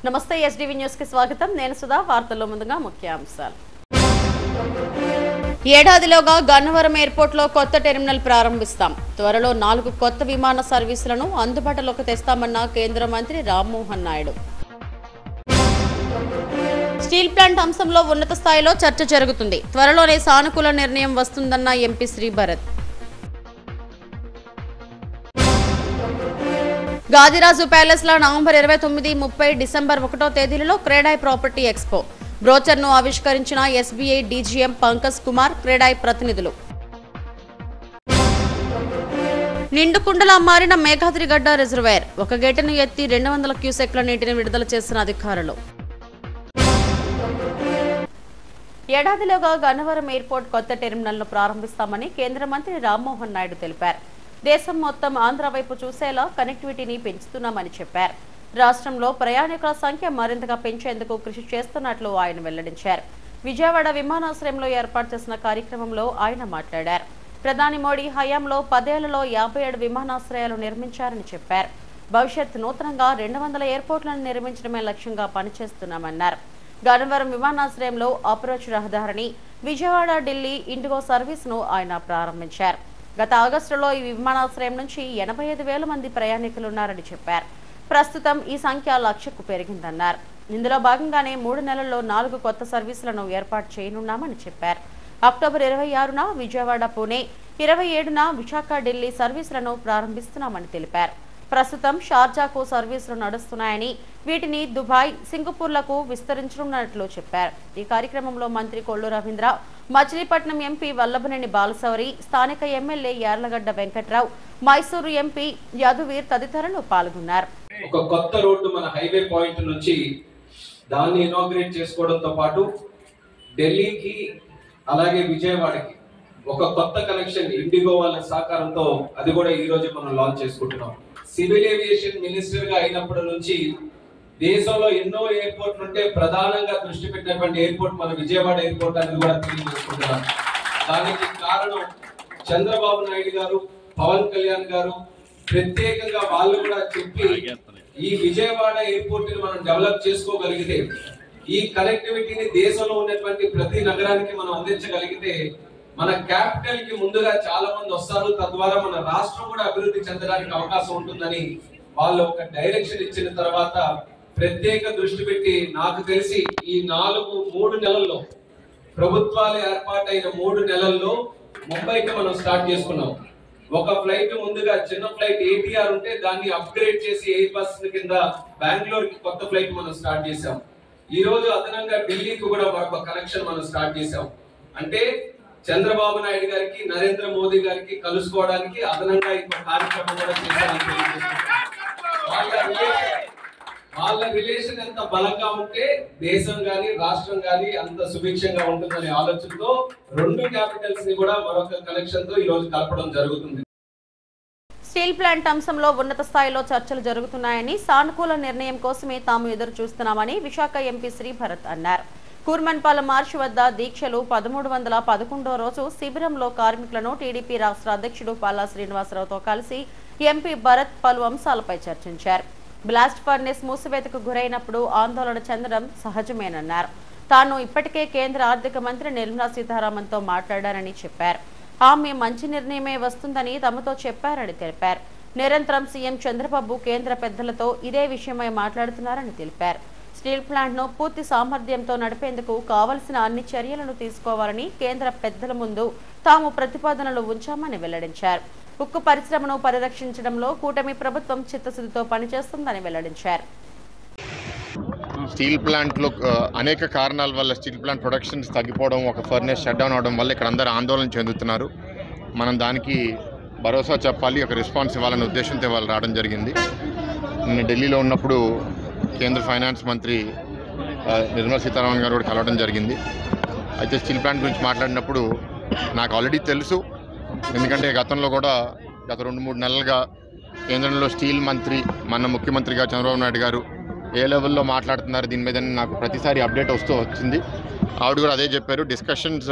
నమస్తే SDV news కి స్వాగతం. నేను సుధా. వార్తల్లో ముందుగా ముఖ్యాంశాలు. ఏడాదిలోగా గన్నవరం ఎయిర్పోర్ట్ లో కొత్త టెర్మినల్ ప్రారంభిస్తాం. త్వరలో 4 కొత్త విమాన సర్వీసులను అందుబాటులోకి తెస్తామన్న కేంద్ర మంత్రి రామ్మోహన్ నాయుడు. స్టీల్ ప్లాంట్ అంశంలో ఉన్నత స్థాయిలో చర్చ జరుగుతుంది. త్వరలోనే సానుకూల నిర్ణయం వస్తుందన్న ఎంపీ శ్రీభరత్. గాదిరాజు ప్యాలెస్ లో నవంబర్ 29, 30, డిసెంబర్ 1వ తేదీలలో క్రెడాయ్ ప్రాపర్టీ ఎక్స్పో. బ్రోచర్ను ఆవిష్కరించిన ఎస్బీఐ డీజీఎం పంకజ్ కుమార్, క్రెడాయ్ ప్రతినిధులు. నిండుకుండలా మారిన మేఘాద్రిగడ్డ రిజర్వాయర్. ఒక గేటును ఎత్తి 200 క్యూసెక్ల నీటిని విడుదల చేసిన అధికారులు. ఏడాదిలోగా గన్నవరం ఎయిర్పోర్ట్ కొత్త టెర్మినల్ను ప్రారంభిస్తామని కేంద్ర మంత్రి రామ్మోహన్ నాయుడు తెలిపారు. దేశం మొత్తం ఆంధ్ర వైపు చూసేలా కనెక్టివిటీని పెంచుతున్నామని చెప్పారు. రాష్ట్రంలో ప్రయాణికుల సంఖ్య మరింతగా పెంచేందుకు కృషి చేస్తున్నట్లు ఆయన వెల్లడించారు. విజయవాడ విమానాశ్రయంలో ఏర్పాటు చేసిన కార్యక్రమంలో ఆయన మాట్లాడారు. ప్రధాని మోడీ హయాంలో 10 ఏళ్లలో 57 విమానాశ్రయాలు నిర్మించారని చెప్పారు. భవిష్యత్ నూతనంగా 200 ఎయిర్పోర్ట్లను నిర్మించడమే లక్ష్యంగా పనిచేస్తున్నామన్నారు. గన్నవరం విమానాశ్రయంలో అప్రోచ్ రహదారిని విజయవాడ ఢిల్లీ ఇండిగో సర్వీసును ఆయన ప్రారంభించారు. గత ఆగస్టులో ఈ విమానాశ్రయం నుంచి 85,000 మంది ప్రయాణికులున్నారని చెప్పారు. ప్రస్తుతం ఈ సంఖ్య 1,00,000కు పెరిగిందన్నారు. ఇందులో భాగంగానే 3 నెలల్లో 4 కొత్త సర్వీసులను ఏర్పాటు చేయనున్నామని చెప్పారు. అక్టోబర్ 26న విజయవాడ పూణే, 27న విశాఖ ఢిల్లీ సర్వీసులను ప్రారంభిస్తున్నామని తెలిపారు. ప్రస్తుతం షార్జాకు సర్వీసులు నడుస్తున్నాయని, వీటిని దుబాయ్, సింగపూర్లకు విస్తరించనున్నట్లు చెప్పారు. ఈ కార్యక్రమంలో మంత్రి కొల్లు రవీంద్ర, మచిలీపట్నం ఎంపీ వల్లభనేని బాలశౌరి, స్థానిక ఎమ్మెల్యే యార్లగడ్డ వెంకట్రావు, మైసూరు ఎంపీ యదువీర్ తదితరులు పాల్గొన్నారు. ఒక కొత్త రోడ్డు మన హైవే పాయింట్ నుంచి దాన్ని ఇనాగ్రేట్ చేసుకోవడంతో పాటు ఢిల్లీకి అలాగే విజయవాడకి ఒక కొత్త కనెక్షన్ ఇండిగో వాళ్ళ సహకారంతో అది కూడా ఈ రోజు మనం లాంచ్ చేసుకుంటున్నాం. సివిల్ ఏవియేషన్ మినిస్టర్ గా అయినప్పటి నుంచి దేశంలో ఎన్నో ఎయిర్పోర్ట్లు ఉంటే ప్రధానంగా దృష్టి పెట్టినటువంటి ఎయిర్పోర్ట్ మన విజయవాడ ఎయిర్పోర్ట్ అని కూడా తెలియజేసుకుంటున్నాం. దానికి కారణం చంద్రబాబు నాయుడు గారు, పవన్ కళ్యాణ్ గారు ప్రత్యేకంగా వాళ్ళు కూడా చెప్పి ఈ విజయవాడ ఎయిర్పోర్ట్ ని మనం డెవలప్ చేసుకోగలిగితే, ఈ కనెక్టివిటీని దేశంలో ఉన్నటువంటి ప్రతి నగరానికి మనం అందించగలిగితే మన క్యాపిటల్ కి ముందుగా చాలా మంది వస్తారు. తద్వారా మన రాష్ట్రం కూడా అభివృద్ధి చెందడానికి అవకాశం ఉంటుందని వాళ్ళు ఒక డైరెక్షన్ ఇచ్చిన తర్వాత ప్రత్యేక దృష్టి పెట్టి నాకు తెలిసి ఈ 3 నెలల్లో ప్రభుత్వాలు ఏర్పాటైన 3 నెలల్లో ముంబైకి మనం స్టార్ట్ చేసుకున్నాం. ఒక ఫ్లైట్ ముందుగా చిన్న ఫ్లైట్ ATR ఉంటే దాన్ని అప్గ్రేడ్ చేసి ఎయిర్ బస్ కింద బెంగళూరు కి కొత్త ఫ్లైట్ మనం స్టార్ట్ చేసాం. ఈ రోజు అదనంగా ఢిల్లీకి కూడా ఒక కనెక్షన్ మనం స్టార్ట్ చేసాం. అంటే చంద్రబాబు నాయుడు గారికి, నరేంద్ర మోదీ గారికి కలుసుకోవడానికి అదనంగా ఇంకో కార్యక్రమం కూడా చేశామని వాళ్ళ రిలేషన్ ఎంత బలంగా ఉంటే దేశం గాని రాష్ట్రం గాని అంత సుభిక్షంగా ఉంటుందనే ఆలోచనతో 2 క్యాపిటల్స్ ని కూడా మరొక కనెక్షన్ తో ఈ రోజు కలపడం జరుగుతుంది. స్టీల్ ప్లాంట్ అంశంలో ఉన్నత స్థాయిలో చర్చలు జరుగుతున్నాయని, సానుకూల నిర్ణయం కోసమే తాము ఎదురు చూస్తున్నామని విశాఖ ఎంపీ శ్రీభరత్ అన్నారు. కూర్మన్పాలెం మార్చి వద్ద దీక్షలు 1311వ రోజు శిబిరంలో కార్మికులను టీడీపీ రాష్ట్ర అధ్యక్షుడు పాలా శ్రీనివాసరావుతో కలిసి ఎంపీ భరత్ పలు అంశాలపై చర్చించారు. బ్లాస్ట్ ఫర్నేస్ మూసివేతకు గురైనప్పుడు ఆందోళన చెందడం సహజమేనన్నారు. తాను ఇప్పటికే కేంద్ర ఆర్థిక మంత్రి నిర్మలా సీతారామన్తో మాట్లాడారని చెప్పారు. ఆమె మంచి నిర్ణయమే వస్తుందని తమతో చెప్పారని తెలిపారు. నిరంతరం సీఎం చంద్రబాబు కేంద్ర పెద్దలతో ఇదే విషయమై మాట్లాడుతున్నారని తెలిపారు. స్టీల్ ప్లాంట్ ను పూర్తి సామర్థ్యంతో నడిపేందుకు కావలసిన అన్ని చర్యలను తీసుకోవాలని కేంద్ర పెద్దల ముందు తాము ప్రతిపాదనలు ఉంచామని వెల్లడించారు. ఉక్కు పరిశ్రమను పరిరక్షించడంలో కూటమి ప్రభుత్వం చిత్తశుద్ధితో పనిచేస్తుందని వెల్లడించారు. స్టీల్ ప్లాంట్లో అనేక కారణాల వల్ల స్టీల్ ప్లాంట్ ప్రొడక్షన్స్ తగ్గిపోవడం, ఒక ఫర్నేస్ షట్ డౌన్ అవడం వల్ల ఇక్కడ అందరూ ఆందోళన చెందుతున్నారు. మనం దానికి భరోసా చెప్పాలి, ఒక రెస్పాన్స్ ఇవ్వాలనే ఉద్దేశంతో వాళ్ళు రావడం జరిగింది. నేను ఢిల్లీలో ఉన్నప్పుడు కేంద్ర ఫైనాన్స్ మంత్రి నిర్మలా సీతారామన్ గారు కూడా కలవడం జరిగింది. అయితే స్టీల్ ప్లాంట్ గురించి మాట్లాడినప్పుడు నాకు ఆల్రెడీ తెలుసు, ఎందుకంటే గతంలో కూడా గత 2-3 నెలలుగా కేంద్రంలో స్టీల్ మంత్రి మన ముఖ్యమంత్రిగా చంద్రబాబు నాయుడు గారు ఏ లెవెల్లో మాట్లాడుతున్నారు దీని మీద నాకు ప్రతిసారి అప్డేట్ వచ్చింది. ఆవిడ కూడా అదే చెప్పారు, డిస్కషన్స్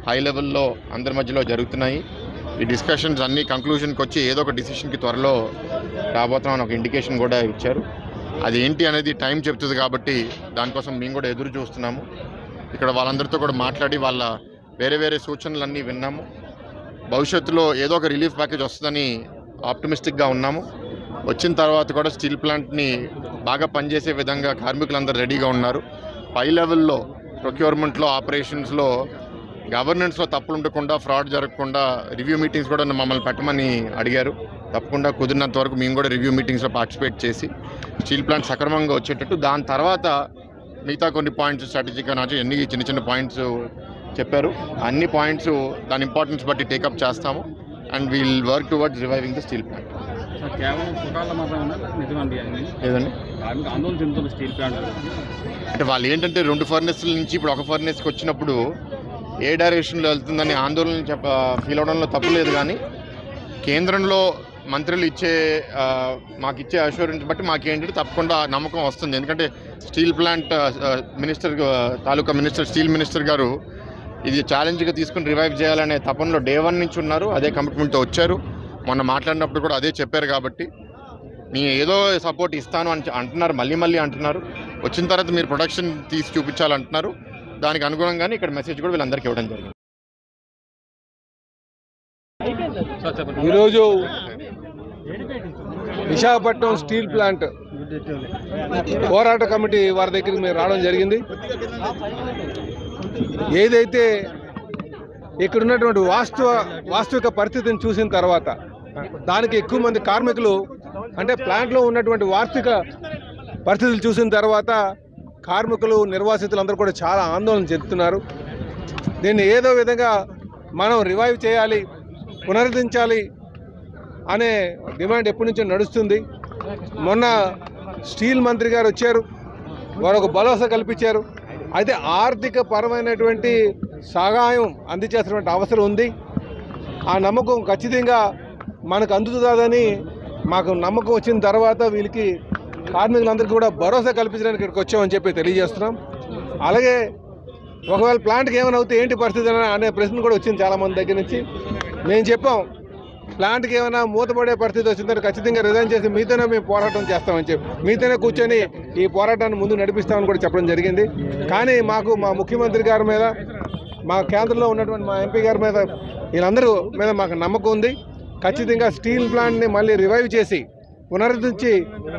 హై లెవెల్లో అందరి మధ్యలో జరుగుతున్నాయి. ఈ డిస్కషన్స్ అన్ని కంక్లూజన్కి వచ్చి ఏదో ఒక డిసిషన్కి త్వరలో రాబోతున్నామని ఒక ఇండికేషన్ కూడా ఇచ్చారు. అది ఏంటి అనేది టైం చెప్తుంది కాబట్టి దానికోసం మేము కూడా ఎదురు చూస్తున్నాము. ఇక్కడ వాళ్ళందరితో కూడా మాట్లాడి వాళ్ళ వేరే వేరే సూచనలన్నీ విన్నాము. భవిష్యత్తులో ఏదో ఒక రిలీఫ్ ప్యాకేజ్ వస్తుందని ఆప్టమిస్టిక్గా ఉన్నాము. వచ్చిన తర్వాత కూడా స్టీల్ ప్లాంట్ని బాగా పనిచేసే విధంగా కార్మికులందరూ రెడీగా ఉన్నారు. పై లెవెల్లో ప్రొక్యూర్మెంట్లో, ఆపరేషన్స్లో, గవర్నెన్స్లో తప్పులు ఉండకుండా, ఫ్రాడ్ జరగకుండా రివ్యూ మీటింగ్స్ కూడా మమ్మల్ని పెట్టమని అడిగారు. తప్పకుండా కుదిరినంత వరకు మేము కూడా రివ్యూ మీటింగ్స్లో పార్టిసిపేట్ చేసి స్టీల్ ప్లాంట్ సక్రమంగా వచ్చేటట్టు, దాని తర్వాత మిగతా కొన్ని పాయింట్స్ స్ట్రాటజిక్గా నాకు ఎన్ని చిన్న చిన్న పాయింట్స్ చెప్పారు. అన్ని పాయింట్స్ దాని ఇంపార్టెన్స్ బట్టి టేకప్ చేస్తాము and wheel work towards reviving the steel plant. లేదండి, ఆందోళన చెందుతున్న స్టీల్ ప్లాంట్ అంటే వాళ్ళు ఏంటంటే 2 ఫర్నెస్ల నుంచి ఇప్పుడు ఒక ఫర్నెస్కి వచ్చినప్పుడు ఏ డైరెక్షన్లో వెళ్తుందని ఆందోళన ఫీల్ అవడంలో తప్పులేదు. కానీ కేంద్రంలో మంత్రులు మాకు ఇచ్చే అష్యూరెన్స్ బట్టి మాకేంటంటే తప్పకుండా నమ్మకం వస్తుంది. ఎందుకంటే స్టీల్ ప్లాంట్ తాలూకా మినిస్టర్, స్టీల్ మినిస్టర్ గారు ఇది ఛాలెంజ్గా తీసుకుని రివైవ్ చేయాలనే తపనలో డే 1 నుంచి ఉన్నారు. అదే కమిట్మెంట్తో వచ్చారు. మొన్న మాట్లాడినప్పుడు కూడా అదే చెప్పారు. కాబట్టి నేను ఏదో సపోర్ట్ ఇస్తాను అని అంటున్నారు, మళ్ళీ అంటున్నారు. వచ్చిన తర్వాత మీరు ప్రొడక్షన్ తీసి చూపించాలంటున్నారు. దానికి అనుగుణంగానే ఇక్కడ మెసేజ్ కూడా వీళ్ళందరికీ ఇవ్వడం జరిగింది. ఈరోజు విశాఖపట్నం స్టీల్ ప్లాంట్ పోరాట కమిటీ వారి దగ్గరికి మేము రావడం జరిగింది. ఏదైతే ఇక్కడ ఉన్నటువంటి వాస్తవిక పరిస్థితిని చూసిన తర్వాత దానికి ఎక్కువ మంది కార్మికులు అంటే ప్లాంట్లో ఉన్నటువంటి వాస్తవిక పరిస్థితులు చూసిన తర్వాత కార్మికులు, నిర్వాసితులందరూ కూడా చాలా ఆందోళన చెందుతున్నారు. దీన్ని ఏదో విధంగా మనం రివైవ్ చేయాలి, పునరుద్ధరించాలి అనే డిమాండ్ ఎప్పటి నుంచో నడుస్తుంది. మొన్న స్టీల్ మంత్రి గారు వచ్చారు, వారు ఒక భరోసా కల్పించారు. అయితే ఆర్థిక పరమైనటువంటి సహాయం అందించాల్సినటువంటి అవసరం ఉంది. ఆ నమ్మకం ఖచ్చితంగా మనకు అందుతుందని మాకు నమ్మకం వచ్చిన తర్వాత వీళ్ళకి కార్మికులందరికీ కూడా భరోసా కల్పించడానికి ఇక్కడికి వచ్చామని చెప్పి తెలియజేస్తున్నాం. అలాగే ఒకవేళ ప్లాంట్కి ఏమైనా అవుతే ఏంటి పరిస్థితి అనే ప్రశ్న కూడా వచ్చింది చాలామంది దగ్గర నుంచి. మేము చెప్పాం, ప్లాంట్కి ఏమైనా మూతపడే పరిస్థితి వచ్చిందంటే ఖచ్చితంగా రిజైన్ చేసి మీతోనే మేము పోరాటం చేస్తామని చెప్పి మీతోనే కూర్చొని ఈ పోరాటాన్ని ముందు నడిపిస్తామని కూడా చెప్పడం జరిగింది. కానీ మాకు మా ముఖ్యమంత్రి గారి మీద, మా కేంద్రంలో ఉన్నటువంటి మా ఎంపీ గారి మీద, వీళ్ళందరూ మీద మాకు నమ్మకం ఉంది. ఖచ్చితంగా స్టీల్ ప్లాంట్ని మళ్ళీ రివైవ్ చేసి పునరుద్ధరించి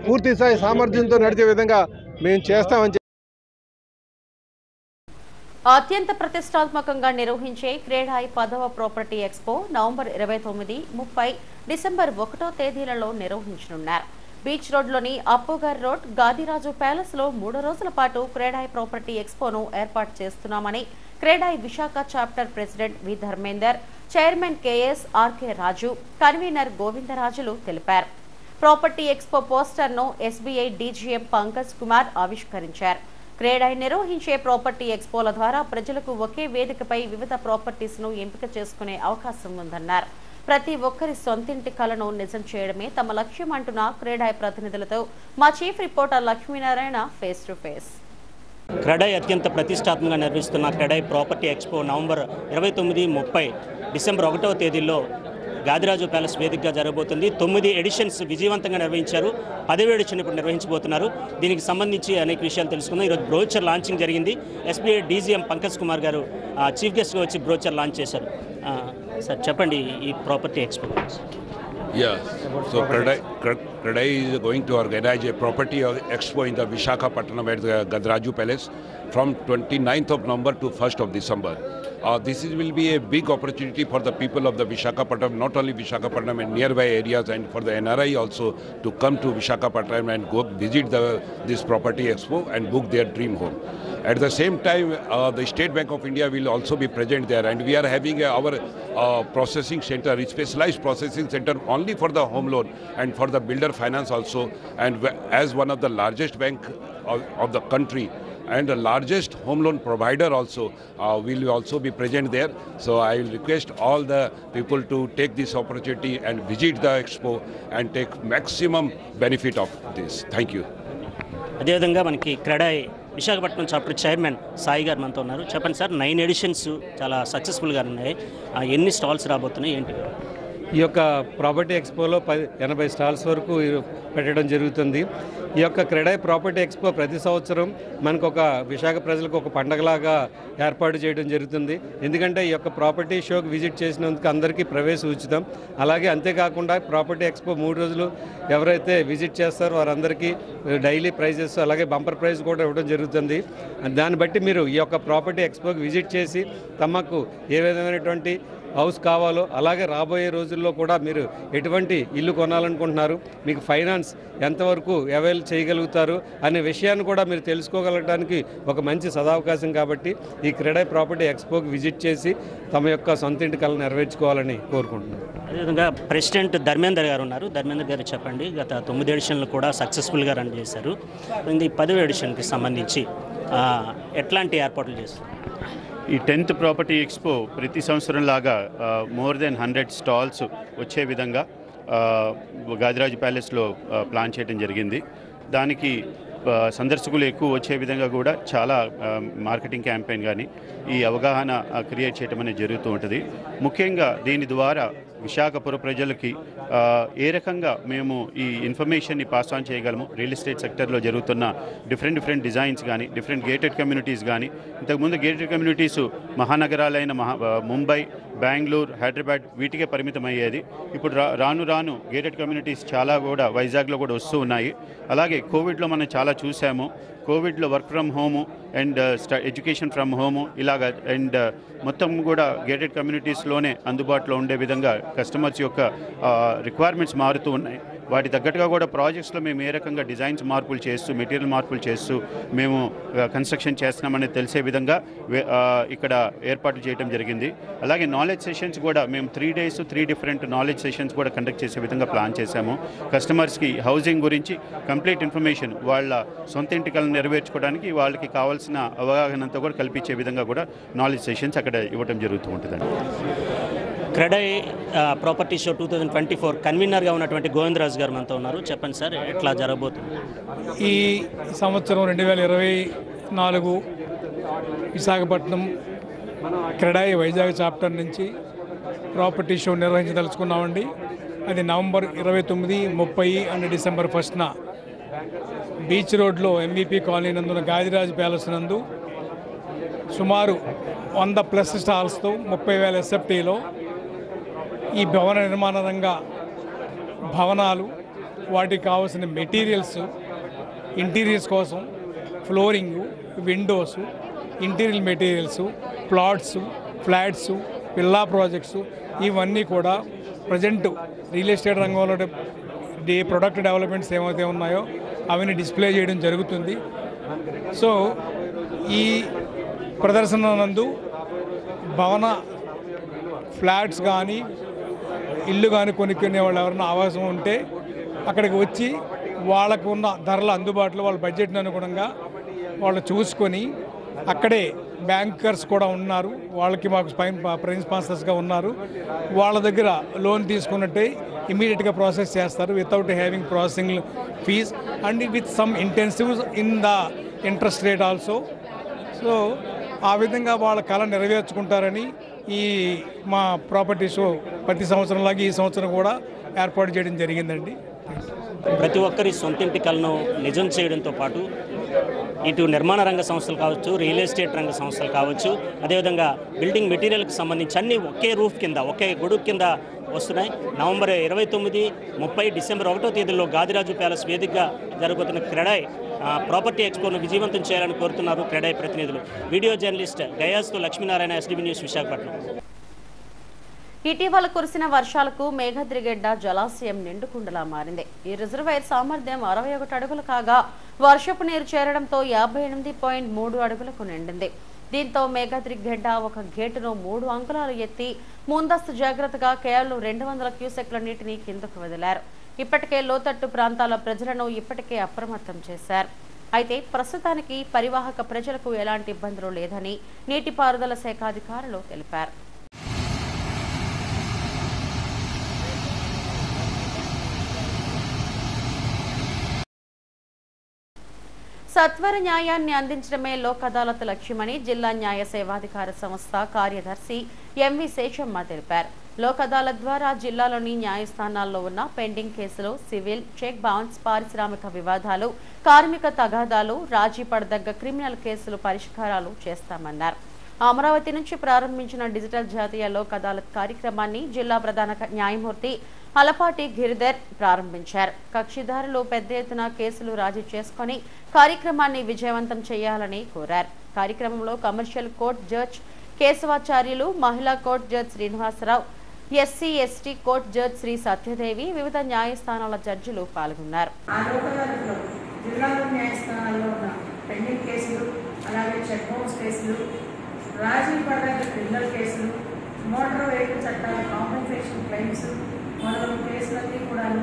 పూర్తి స్థాయి సామర్థ్యంతో నడిచే విధంగా మేము చేస్తామని చెప్పి అత్యంత ప్రతిష్టాత్మకంగా నిర్వహించే క్రేడాయి 10వ ప్రాపర్టీ ఎక్స్పో నవంబర్ 29, 30, డిసెంబర్ 1వ తేదీలలో నిర్వహించనున్నారు. బీచ్ రోడ్లోని అప్పుగార్ రోడ్ గాదిరాజు ప్యాలెస్లో 3 రోజుల పాటు క్రేడాయి ప్రాపర్టీ ఎక్స్పోను ఏర్పాటు చేస్తున్నామని CREDAI Visakha chapter president V Dharmender, chairman KS RK Raju, convener Govindarajulu తెలిపారు. ప్రాపర్టీ ఎక్స్పో పోస్టర్ను ఎస్బీఐ డీజీఎం పంకజ్ కుమార్ ఆవిష్కరించారు. క్రేడాయి నిర్వహించే ప్రాపర్టీ ఎక్స్పోల ద్వారా ప్రజలకు ఒకే వేదికపై వివిధ ప్రాపర్టీస్ను ఎంపిక చేసుకునే అవకాశం ఉందన్నారు. ప్రతి ఒక్కరి సొంతింటి కలను నిజం చేయడమే తమ లక్ష్యం అంటున్న క్రేడాయి ప్రతినిధులతో మా chief reporter Lakshminarayana face to face. CREDAI అత్యంత ప్రతిష్టాత్మకంగా నిర్వహిస్తున్న CREDAI property expo November 29, 30, December 1వ తేదీల్లో గాదిరాజు ప్యాలెస్ వేదికగా జరగబోతుంది. 9 ఎడిషన్స్ విజయవంతంగా నిర్వహించారు. 10వ ఎడిషన్ ఇప్పుడు నిర్వహించబోతున్నారు. దీనికి సంబంధించి అనేక విషయాలు తెలుసుకుందాం. ఈరోజు బ్రోచర్ లాంచింగ్ జరిగింది. ఎస్బీఐ డీజీఎం పంకజ్ కుమార్ గారు చీఫ్ గెస్ట్గా వచ్చి బ్రోచర్ లాంచ్ చేశారు. సార్ చెప్పండి ఈ property expo. Yes, so Credai is going to organize a property expo in the Visakhapatnam at the Gadraju Palace from 29th of November to 1st of December. This will be a big opportunity for the people of the Visakhapatnam, not only Visakhapatnam and nearby areas, and for the NRI also to come to Visakhapatnam and go visit this property expo and book their dream home. At the same time, the State Bank of India will also be present there, and we are having our processing center, a specialized processing center only for the home loan and for the builder finance also, and as one of the largest bank of the country and the largest home loan provider also will also be present there. So I will request all the people to take this opportunity and visit the expo and take maximum benefit of this. Thank you. అదేవిధంగా మనకి CREDAI Visakhapatnam chapter chairman Sai గారు మనతో ఉన్నారు. చెప్పండి sir, 9 editions చాలా సక్సెస్ఫుల్గా ఉన్నాయి. ఎన్ని స్టాల్స్ రాబోతున్నాయి ఏంటి? ఈ యొక్క ప్రాపర్టీ ఎక్స్పోలో 80 స్టాల్స్ వరకు పెట్టడం జరుగుతుంది. ఈ యొక్క క్రెడాయ్ ప్రాపర్టీ ఎక్స్పో ప్రతి సంవత్సరం మనకు ఒక విశాఖ ప్రజలకు ఒక పండగలాగా ఏర్పాటు చేయడం జరుగుతుంది. ఎందుకంటే ఈ యొక్క ప్రాపర్టీ షోకి విజిట్ చేసినందుకు అందరికీ ప్రవేశం ఉచితం. అలాగే అంతేకాకుండా ప్రాపర్టీ ఎక్స్పో 3 రోజులు ఎవరైతే విజిట్ చేస్తారో వారందరికీ డైలీ ప్రైజెస్ అలాగే బంపర్ ప్రైజ్ కూడా ఇవ్వడం జరుగుతుంది. దాన్ని బట్టి మీరు ఈ యొక్క ప్రాపర్టీ ఎక్స్పోకి విజిట్ చేసి తమకు ఏ విధమైనటువంటి హౌస్ కావాలో అలాగే రాబోయే రోజుల్లో కూడా మీరు ఎటువంటి ఇల్లు కొనాలనుకుంటున్నారు, మీకు ఫైనాన్స్ ఎంతవరకు అవైల్ చేయగలుగుతారు అనే విషయాన్ని కూడా మీరు తెలుసుకోగలగడానికి ఒక మంచి సదావకాశం. కాబట్టి ఈ క్రెడాయ్ ప్రాపర్టీ ఎక్స్పోకి విజిట్ చేసి తమ యొక్క సొంత ఇంటి కళను నెరవేర్చుకోవాలని కోరుకుంటున్నాను. అదేవిధంగా ప్రెసిడెంట్ ధర్మేందర్ గారు ఉన్నారు. ధర్మేందర్ గారు చెప్పండి, గత 9 ఎడిషన్లు కూడా సక్సెస్ఫుల్గా రన్ చేశారు. ఈ 10వ ఎడిషన్కి సంబంధించి ఎట్లాంటి ఏర్పాట్లు చేస్తారు? ఈ 10th ప్రాపర్టీ ఎక్స్పో ప్రతి సంవత్సరం లాగా మోర్ దెన్ 100 స్టాల్స్ వచ్చే విధంగా గాదిరాజు ప్యాలెస్లో ప్లాన్ చేయడం జరిగింది. దానికి సందర్శకులు ఎక్కువ వచ్చే విధంగా కూడా చాలా మార్కెటింగ్ క్యాంపెయిన్ కానీ ఈ అవగాహన క్రియేట్ చేయడం అనేది జరుగుతూ ఉంటుంది. ముఖ్యంగా దీని ద్వారా విశాఖపుర ప్రజలకి ఏ రకంగా మేము ఈ ఇన్ఫర్మేషన్ని పాస్ ఆన్ చేయగలము, రియల్ ఎస్టేట్ సెక్టర్లో జరుగుతున్న డిఫరెంట్ డిజైన్స్ కానీ డిఫరెంట్ గేటెడ్ కమ్యూనిటీస్ కానీ, ఇంతకుముందు గేటెడ్ కమ్యూనిటీసు మహానగరాలైన ముంబై, బెంగళూరు, హైదరాబాద్ వీటికే పరిమితమయ్యేది. ఇప్పుడు రాను గేటెడ్ కమ్యూనిటీస్ చాలా కూడా వైజాగ్లో కూడా వస్తూ ఉన్నాయి. అలాగే కోవిడ్లో మనం చాలా చూసాము. కోవిడ్లో work from home and education from home ఇలాగా అండ్ మొత్తం కూడా గేటెడ్ కమ్యూనిటీస్లోనే అందుబాటులో ఉండే విధంగా కస్టమర్స్ యొక్క రిక్వైర్మెంట్స్ మారుతూ ఉన్నాయి. వాటి తగ్గట్టుగా కూడా ప్రాజెక్ట్స్లో మేము ఏ రకంగా డిజైన్స్ మార్పులు చేస్తూ మెటీరియల్ మార్పులు చేస్తూ మేము కన్స్ట్రక్షన్ చేస్తున్నామనేది తెలిసే విధంగా ఇక్కడ ఏర్పాటు చేయడం జరిగింది. అలాగే నాలెడ్జ్ సెషన్స్ కూడా మేము 3 days 3 different నాలెడ్జ్ సెషన్స్ కూడా కండక్ట్ చేసే విధంగా ప్లాన్ చేశాము. కస్టమర్స్కి హౌసింగ్ గురించి కంప్లీట్ ఇన్ఫర్మేషన్ వాళ్ళ సొంత ఇంటి కళను నెరవేర్చుకోవడానికి వాళ్ళకి కావాల్సిన అవగాహనంతా కూడా కల్పించే విధంగా కూడా నాలెడ్జ్ సెషన్స్ అక్కడ ఇవ్వడం జరుగుతూ ఉంటుందండి. క్రెడాయ్ ప్రాపర్టీ షో 2024 కన్వీనర్గా ఉన్నటువంటి గోవిందరాజు గారు మనతో ఉన్నారు. చెప్పండి సార్, ఎట్లా జరగబోతుంది? ఈ సంవత్సరం 2024 విశాఖపట్నం క్రెడాయ్ వైజాగ్ చాప్టర్ నుంచి ప్రాపర్టీ షో నిర్వహించదలుచుకున్నామండి. అది నవంబర్ 29, 30 అండ్ డిసెంబర్ 1న బీచ్ రోడ్లో ఎంబీపీ కాలనీ నందున గాదిరాజు ప్యాలెస్ నందు సుమారు 100+ స్టాల్స్తో 30,000 SFTలో ఈ భవన నిర్మాణ రంగ భవనాలు, వాటికి కావాల్సిన మెటీరియల్స్, ఇంటీరియర్స్ కోసం flooring, windows, interior materials, plots, flats, villa projects ఇవన్నీ కూడా ప్రజెంట్ రియల్ ఎస్టేట్ రంగంలో ప్రొడక్ట్ డెవలప్మెంట్స్ ఏమైతే ఉన్నాయో అవన్నీ డిస్ప్లే చేయడం జరుగుతుంది. సో ఈ ప్రదర్శన నందు భవన ఫ్లాట్స్ కానీ ఇల్లు కానీ కొనుక్కునే వాళ్ళు ఎవరైనా అవకాశం ఉంటే అక్కడికి వచ్చి వాళ్ళకు ఉన్న ధరల అందుబాటులో వాళ్ళ బడ్జెట్ని అనుగుణంగా వాళ్ళు చూసుకొని, అక్కడే బ్యాంకర్స్ కూడా ఉన్నారు, వాళ్ళకి మాకు ప్రైమ్ స్పాన్సర్స్గా ఉన్నారు, వాళ్ళ దగ్గర లోన్ తీసుకున్నట్టే ఇమీడియట్గా ప్రాసెస్ చేస్తారు without having processing fees and with some intensives in the interest rate also. So ఆ విధంగా వాళ్ళ కళ నెరవేర్చుకుంటారని ఈ మా ప్రాపర్టీ షో ప్రతి సంవత్సరంలాగా ఈ సంవత్సరం కూడా ఏర్పాటు చేయడం జరిగిందండి. ప్రతి ఒక్కరి సొంతింటి కళను నిజం చేయడంతో పాటు ఇటు నిర్మాణ రంగ సంస్థలు కావచ్చు, రియల్ ఎస్టేట్ రంగ సంస్థలు కావచ్చు, అదేవిధంగా బిల్డింగ్ మెటీరియల్కి సంబంధించి అన్నీ ఒకే రూఫ్ కింద, ఒకే గొడుగు కింద వస్తున్నాయి. నవంబర్ 29, 30, డిసెంబర్ 1వ తేదీల్లో గాదిరాజు ప్యాలెస్ వేదికగా జరగబోతున్న క్రెడాయ్ ప్రాపర్టీ ఎక్స్పోను విజయవంతం చేయాలని కోరుతున్నారు క్రెడాయ్ ప్రతినిధులు. వీడియో జర్నలిస్ట్ గయాస్తో లక్ష్మీనారాయణ, SDB న్యూస్, విశాఖపట్నం. ఇటీవల కురిసిన వర్షాలకు మేఘద్రిగెడ్డ జలాశయం నిండుకుండలా మారింది. ఈ రిజర్వాయర్ సామర్థ్యం 61 అడుగులు కాగా వర్షపు నీరు చేరడంతో 58.3 అడుగులకు నిండింది. దీంతో మేఘద్రిగెడ్డ ఒక గేటును 3 అంగుళాలు ఎత్తి ముందస్తు జాగ్రత్తగా కేవలం 200 క్యూసెక్ల నీటిని కిందకు వదిలారు. ఇప్పటికే లోతట్టు ప్రాంతాల ప్రజలను ఇప్పటికే అప్రమత్తం చేశారు. అయితే ప్రస్తుతానికి పరివాహక ప్రజలకు ఎలాంటి ఇబ్బందులు లేదని నీటిపారుదల శాఖ అధికారులు తెలిపారు. సత్వర న్యాయాన్ని అందించడమే లోక్ అదాలత్ లక్ష్యమని జిల్లా న్యాయ సేవాధికార సంస్థ కార్యదర్శి ఎంవి శేషమ్మ తెలిపారు. లోక్ అదాలత్ ద్వారా జిల్లాలోని న్యాయస్థానాల్లో ఉన్న పెండింగ్ కేసులు, సివిల్, చెక్ బౌన్స్, పారిశ్రామిక వివాదాలు, కార్మిక తగాదాలు, రాజీ పడదగ్గ క్రిమినల్ కేసులు పరిష్కారాలు చేస్తామన్నారు. అమరావతి నుంచి ప్రారంభించిన డిజిటల్ జాతీయ లోక్ అదాలత్ కార్యక్రమాన్ని జిల్లా ప్రధాన న్యాయమూర్తి అలపాటి గిరిధర్ ప్రారంభించారు. కక్షిదారులు పెద్ద ఎత్తున కేసులు రాజీ చేసుకుని కార్యక్రమాన్ని విజయవంతం చేయాలని కోరారు. కార్యక్రమంలో కమర్షియల్ కోర్టు జడ్జ్ కేశవాచార్యులు, మహిళా court judge Srinivasarao, SC ST court judge Shri Satyadevi, వివిధ న్యాయస్థానాల జడ్జిలు పాల్గొన్నారు. రాజీ పడదగ్గ క్రిమినల్ కేసులు, మోటార్ వెహికల్ చట్టాల కాంపెన్సేషన్ క్లెయిమ్స్ మొదలగు కేసులన్నీ కూడాను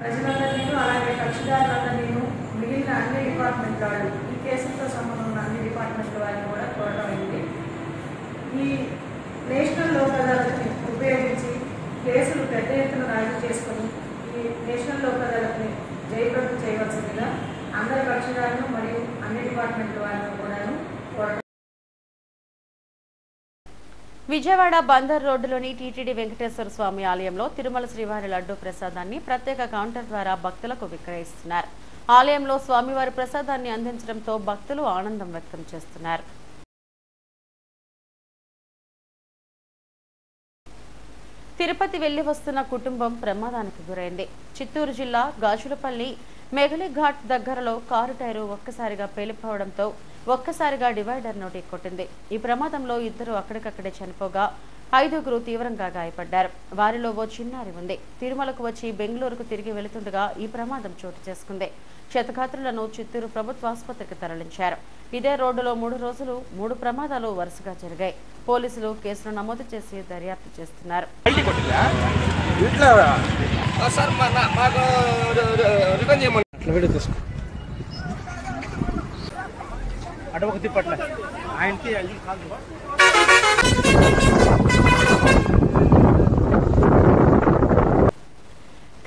ప్రజలందరినీ అలాగే కక్షిదారులందరినీ మిగిలిన అన్ని డిపార్ట్మెంట్ వాళ్ళు ఈ కేసులతో సంబంధం ఉన్న అన్ని డిపార్ట్మెంట్ వారిని కూడా కోరడం అయింది. ఈ నేషనల్ లోక్ అదాలత్ని ఉపయోగించి కేసులు పెద్ద ఎత్తున రాజీ చేసుకుని ఈ నేషనల్ లోక్ అదాలత్ని జయప్రదం చేయవలసిందిగా అందరి కక్షిదారులను మరియు అన్ని డిపార్ట్మెంట్ వారిని కూడాను కోరడం. విజయవాడ బందర్ రోడ్డులోని టీటీడీ వెంకటేశ్వర స్వామి ఆలయంలో తిరుమల శ్రీవారి లడ్డూ ప్రసాదాన్ని ప్రత్యేక కౌంటర్ ద్వారా భక్తులకు విక్రయిస్తున్నారు. ఆలయంలో స్వామివారి ప్రసాదాన్ని అందించడంతో భక్తులు ఆనందం వ్యక్తం చేస్తున్నారు. తిరుపతి వెళ్లి వస్తున్న కుటుంబం ప్రమాదానికి గురైంది. చిత్తూరు జిల్లా గాజులపల్లి మెగలిఘాట్ దగ్గరలో కారు టైరు ఒక్కసారిగా పేలిపోవడంతో ఒక్కసారిగా డివైడర్ను ఢీకొట్టింది. ఈ ప్రమాదంలో 2 అక్కడికక్కడే చనిపోగా 5 తీవ్రంగా గాయపడ్డారు. వారిలో ఓ చిన్నారి ఉంది. తిరుమలకు వచ్చి బెంగళూరుకు తిరిగి వెళుతుండగా ఈ ప్రమాదం చోటు చేసుకుంది. క్షతగాత్రులను చిత్తూరు ప్రభుత్వ ఆసుపత్రికి తరలించారు. ఇదే రోడ్డులో 3 రోజులు 3 ప్రమాదాలు వరుసగా జరిగాయి. పోలీసులు కేసులు నమోదు చేసి దర్యాప్తు చేస్తున్నారు.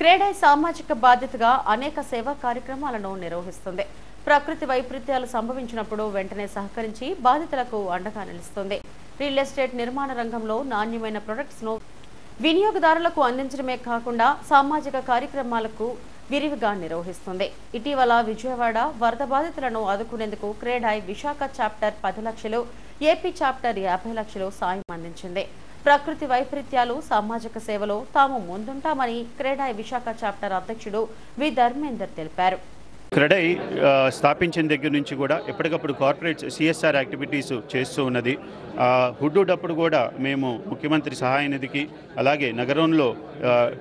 క్రేడై సామాజిక బాధ్యతగా అనేక సేవా కార్యక్రమాలను నిర్వహిస్తుంది. ప్రకృతి వైపరీత్యాలు సంభవించినప్పుడు వెంటనే సహకరించి బాధితులకు అండగా నిలుస్తుంది. రియల్ ఎస్టేట్ నిర్మాణ రంగంలో నాణ్యమైన ప్రొడక్ట్స్ ను వినియోగదారులకు అందించడమే కాకుండా సామాజిక కార్యక్రమాలకు విరివిగా నిర్వహిస్తుంది. ఇటీవల విజయవాడ వరద బాధితులను ఆదుకునేందుకు క్రేడై విశాఖ చాప్టర్ 10 లక్షలు, ఏపీ చాప్టర్ 50 లక్షలు సాయం అందించింది. ప్రకృతి వైపరీత్యాలు, సామాజిక సేవలో తాము ముందుంటామని క్రేడై విశాఖ చాప్టర్ అధ్యక్షుడు వి ధర్మేందర్ తెలిపారు. క్రెడై స్థాపించిన దగ్గర నుంచి కూడా ఎప్పటికప్పుడు కార్పొరేట్ సిఎస్ఆర్ యాక్టివిటీస్ చేస్తూ ఉన్నది. హుడ్డప్పుడు కూడా మేము ముఖ్యమంత్రి సహాయ నిధికి అలాగే నగరంలో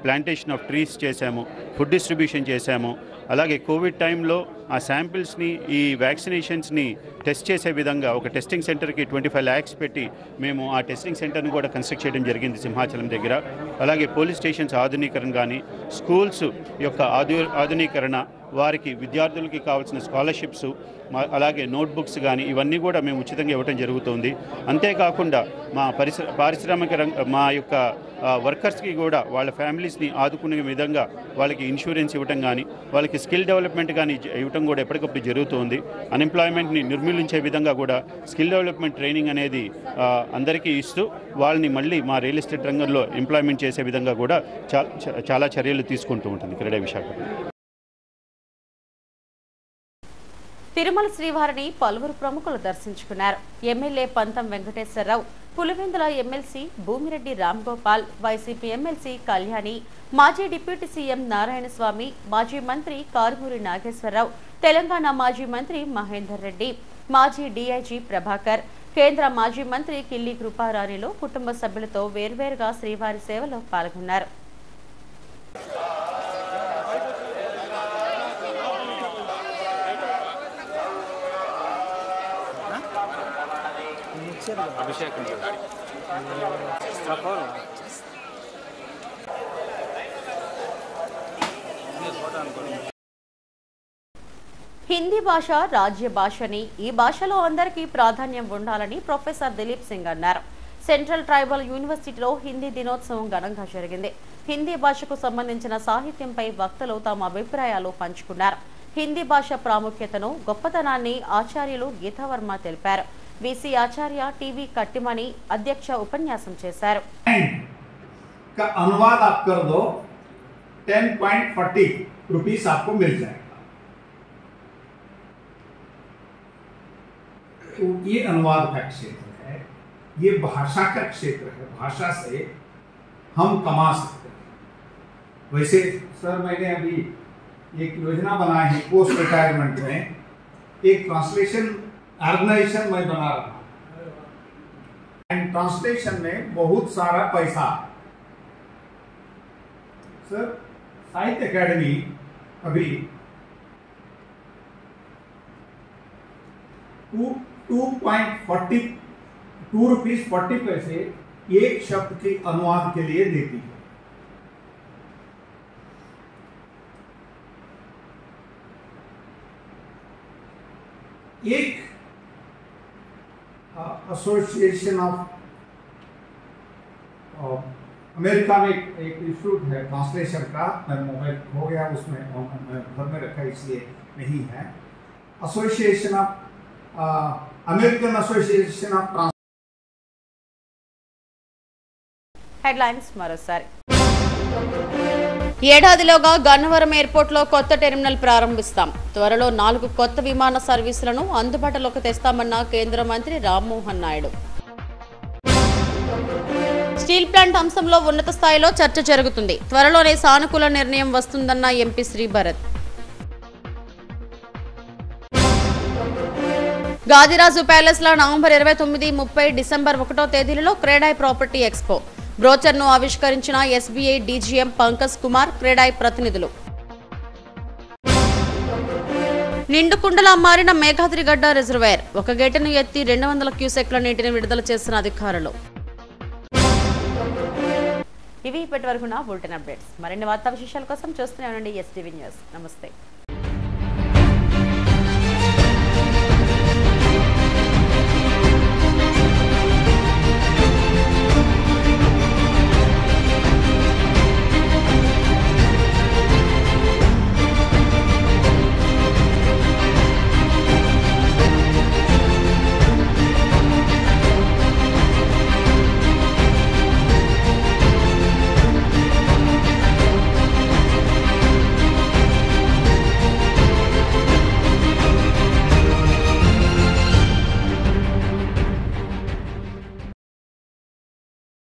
ప్లాంటేషన్ ఆఫ్ ట్రీస్ చేశాము, ఫుడ్ డిస్ట్రిబ్యూషన్ చేశాము. అలాగే కోవిడ్ టైంలో ఆ శాంపిల్స్ని, ఈ వ్యాక్సినేషన్స్ని టెస్ట్ చేసే విధంగా ఒక టెస్టింగ్ సెంటర్కి 25 lakhs పెట్టి మేము ఆ టెస్టింగ్ సెంటర్ని కూడా కన్స్ట్రక్ట్ చేయడం జరిగింది సింహాచలం దగ్గర. అలాగే పోలీస్ స్టేషన్స్ ఆధునీకరణ కానీ, స్కూల్స్ యొక్క ఆధునీకరణ, వారికి విద్యార్థులకి కావాల్సిన స్కాలర్షిప్స్, అలాగే నోట్బుక్స్ కానీ ఇవన్నీ కూడా మేము ఉచితంగా ఇవ్వడం జరుగుతుంది. అంతేకాకుండా మా పారిశ్రామిక మా యొక్క వర్కర్స్కి కూడా వాళ్ళ ఫ్యామిలీస్ని ఆదుకునే విధంగా వాళ్ళకి ఇన్సూరెన్స్ ఇవ్వటం కానీ, వాళ్ళకి స్కిల్ డెవలప్మెంట్ కానీ ఇవ్వటం కూడా ఎప్పటికప్పుడు జరుగుతుంది. అన్ఎంప్లాయ్మెంట్ని నిర్మూలించే విధంగా కూడా స్కిల్ డెవలప్మెంట్ ట్రైనింగ్ అనేది అందరికీ ఇస్తూ వాళ్ళని మళ్ళీ మా రియల్ ఎస్టేట్ రంగంలో ఎంప్లాయ్మెంట్ చేసే విధంగా కూడా చాలా చర్యలు తీసుకుంటూ ఉంటుంది క్రీడా విశాఖపట్నం. తిరుమల శ్రీవారిని పలువురు ప్రముఖులు దర్శించుకున్నారు. MLA Pantham Venkateswararao, Pulivendula MLC Bhumireddy Ram Gopal, YCP MLC Kalyani, మాజీ డిప్యూటీ సీఎం నారాయణస్వామి, మాజీ మంత్రి కారుమూరి నాగేశ్వరరావు, తెలంగాణ మాజీ మంత్రి మహేందర్ రెడ్డి, మాజీ డీఐజీ ప్రభాకర్, కేంద్ర మాజీ మంత్రి కిల్లి కృపారాణిలు కుటుంబ సభ్యులతో వేర్వేరుగా శ్రీవారి సేవలో పాల్గొన్నారు. హిందీ భాష రాజ్య భాషని, ఈ భాషలో అందరికీ ప్రాధాన్యం ఉండాలని ప్రొఫెసర్ దిలీప్ సింగ్ అన్నారు. సెంట్రల్ ట్రైబల్ యూనివర్సిటీలో హిందీ దినోత్సవం ఘనంగా జరిగింది. హిందీ భాషకు సంబంధించిన సాహిత్యంపై వక్తలు తమ అభిప్రాయాలు పంచుకున్నారు. హిందీ భాష ప్రాముఖ్యతను గొప్పతనాన్ని ఆచార్యులు గీతావర్మ తెలిపారు. వీసీ ఆచార్య టీవీ కట్టిమణి అధ్యక్ష ఉపన్యాసం చేశారు. अनुवाद आप कर दो 10.40 रुपीस आपको मिल जाएगा. तो ये अनुवाद का क्षेत्र है, ये भाषा का क्षेत्र है. भाषा से हम कमा सकते हैं. वैसे सर मैंने अभी एक योजना बनाई है पोस्ट रिटायरमेंट में, एक ट्रांसलेशन ऑर्गेनाइजेशन मैं बना रहा हूँ. एंड ट्रांसलेशन में बहुत सारा पैसा. सर साहित्य अकेडमी अभी 2.42 रुपीस 40 पैसे एक शब्द के अनुवाद के लिए देती है. एक एसोसिएशन ऑफ अमेरिका में एक इंस्टीट्यूट है ट्रांसलेशन का, मैं मोबाइल हो गया उसमें मैं घर में रखा इसलिए नहीं है. Association of American association of headlines మరోసారి. ఏడాదిలోగా గన్నవరం ఎయిర్పోర్ట్లో కొత్త టెర్మినల్ ప్రారంభిస్తాం. త్వరలో 4 కొత్త విమాన సర్వీసులను అందుబాటులోకి తెస్తామన్న కేంద్ర మంత్రి రామ్మోహన్ నాయుడు. స్టీల్ ప్లాంట్ అంశంలో ఉన్నత స్థాయిలో చర్చ జరుగుతుంది. త్వరలోనే సానుకూల నిర్ణయం వస్తుందన్న ఎంపీ శ్రీభరత్. గాదిరాజు ప్యాలెస్ లో నవంబర్ 29, 30, డిసెంబర్ 1వ తేదీలలో క్రెడాయ్ ప్రాపర్టీ ఎక్స్పో. బ్రోచర్ను ఆవిష్కరించిన ఎస్బీఐ డీజీఎం పంకజ్ కుమార్, క్రెడాయ్ ప్రతినిధులు. నిండుకుండలా మారిన మేఘాద్రిగడ్డ రిజర్వాయర్. ఒక గేటును ఎత్తి 200 క్యూసెక్ల నీటిని విడుదల చేసిన అధికారులు. ఇవి ఇప్పటి వరకు నా బులెటిన్ అప్డేట్స్. మరిన్ని వార్తా విశేషాల కోసం చూస్తూనే ఉండండి ఎస్టీవీ న్యూస్. నమస్తే.